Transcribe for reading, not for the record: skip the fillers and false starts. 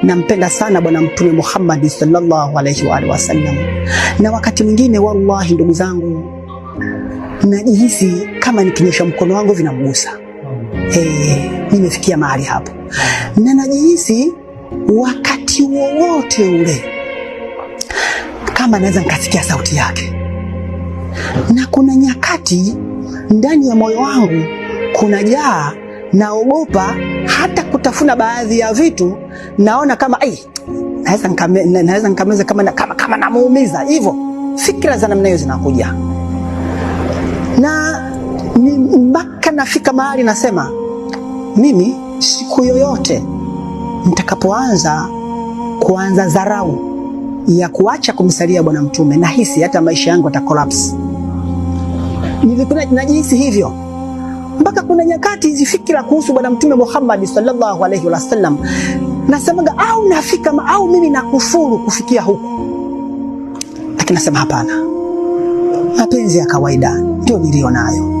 nampenda sana bwana Mtume Muhammad sallallahu alaihi wa alihi wasallam, na wakati mwingine wallahi ndugu zangu najihisi kama nikinyosha mkono wangu vinamgusa. Nimefikia mahali hapo, na najihisi wakati wowote ule kama naweza nikasikia sauti yake. Na kuna nyakati ndani ya moyo wangu kuna jaa, naogopa hata kutafuna baadhi ya vitu, naona kama naweza nikameza kama namuumiza hivyo. Fikra za namna hiyo zinakuja, na mpaka nafika mahali nasema mimi siku yoyote nitakapoanza dharau ya kuacha kumsalia bwana Mtume, nahisi hata maisha yangu yata collapse. Nilikuwa najihisi hivyo, mpaka kuna nyakati hizi fikira kuhusu bwana Mtume Muhammad sallallahu alaihi wasallam nasemaga au mimi nakufuru kufikia huku, lakini nasema hapana, mapenzi ya kawaida ndio nilionayo.